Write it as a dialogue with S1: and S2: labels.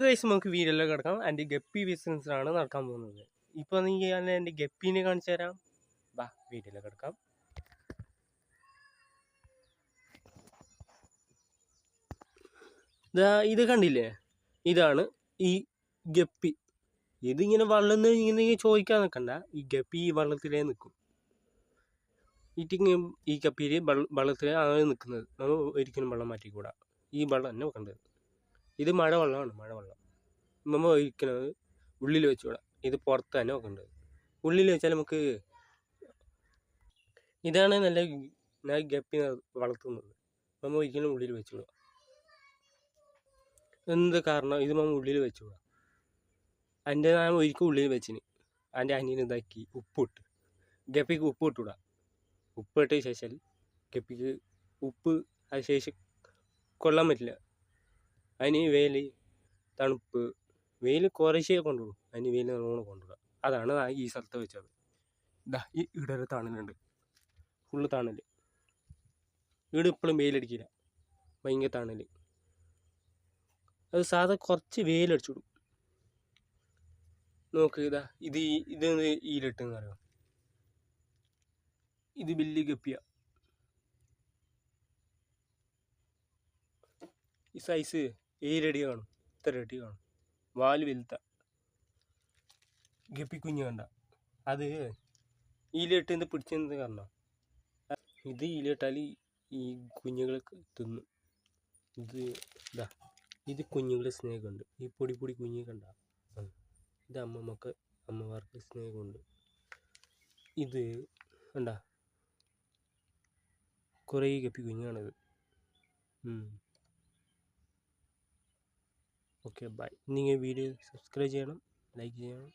S1: Guys നമുക്ക് വീഡിയോയിലേക്ക് കിടക്കാം. എൻ്റെ ഗപ്പി ബിസിനസ്സാണ് നടക്കാൻ പോകുന്നത്. ഇപ്പോൾ ഞാൻ എൻ്റെ ഗപ്പീനെ കാണിച്ചു തരാം. ബാ വീഡിയോയിലേക്ക് കിടക്കാം. ഇത് കണ്ടില്ലേ, ഇതാണ് ഈ ഗപ്പി. ഇതിങ്ങനെ വെള്ളം ഇങ്ങനെ ചോദിക്കാൻ നിൽക്കണ്ട. ഈ ഗപ്പി ഈ വെള്ളത്തിലേ നിൽക്കും. ഈ ഗപ്പിയിൽ വെള്ളത്തിലേ ആണ് നിൽക്കുന്നത്. നമ്മൾ ഒരിക്കലും വെള്ളം മാറ്റിക്കൂടാ. ഈ വെള്ളം തന്നെ വെക്കേണ്ടത്. ഇത് മഴവെള്ളമാണ്, മഴവെള്ളം. നമ്മൾ ഒഴിക്കുന്നത് ഉള്ളിൽ വെച്ചുകൂടാ. ഇത് പുറത്ത് തന്നെ വെക്കേണ്ടത്. ഉള്ളിൽ വെച്ചാൽ നമുക്ക് ഇതാണ് നല്ല ഗപ്പി വളർത്തുന്നത്. നമ്മൾ ഒരിക്കലും ഉള്ളിൽ വെച്ചുകൂടാ. എന്ത് കാരണം ഇത് നമ്മൾ ഉള്ളിൽ വെച്ചുകൂടാ. എൻ്റെ ഞാൻ ഒരിക്കൽ ഉള്ളിൽ വെച്ചിന്. എൻ്റെ അനിയൻ ഇതാക്കി ഉപ്പിട്ട്. ഗപ്പിക്ക് ഉപ്പ് ഇട്ടുകൂടാ. ഉപ്പ് ഇട്ട ശേഷം ഗപ്പിക്ക് ഉപ്പ് അത് ശേഷം കൊള്ളാൻ പറ്റില്ല. അതിന് വെയിൽ, തണുപ്പ്, വെയിൽ കുറേശ്ശേ കൊണ്ടുപോകും. അതിന് വെയിൽ നല്ലോണം കൊണ്ടുപോകുക. അതാണ് ഈ സ്ഥലത്ത് വെച്ചത്. ഈ ഇവിടെ ഒരു തണലുണ്ട്, ഫുള്ള് തണൽ. ഇവിടെ ഇപ്പോഴും വെയിലടിക്കില്ല, ഭയങ്കര തണൽ. അത് സാധാ കുറച്ച് വെയിലടിച്ചിടും. നോക്ക്, ഇത് ഈലിട്ടെന്ന് പറയാം. ഇത് വലിയ ഗപ്പിയ. ഈ സൈസ് 7 അടി കാണും, ഇത്ര അടി കാണും. വാല് വലുത്ത ഗപ്പി കുഞ്ഞ് കണ്ട. അത് ഈലിട്ട് പിടിച്ചെന്ന് കാരണം ഇത് ഈലിട്ടാൽ ഈ കുഞ്ഞുങ്ങൾക്ക് തിന്നും. ഇത് കുഞ്ഞുങ്ങളുടെ സ്നേഹമുണ്ട്. ഈ പൊടി കുഞ്ഞു കണ്ട. ഇത് അമ്മമാർക്ക് സ്നേഹമുണ്ട്. ഇത് കണ്ട കുറേ ഗപ്പി കുഞ്ഞാണിത്. Okay bye. നിങ്ങൾ വീഡിയോ സബ്സ്ക്രൈബ് ചെയ്യണം, ലൈക്ക് ചെയ്യണം.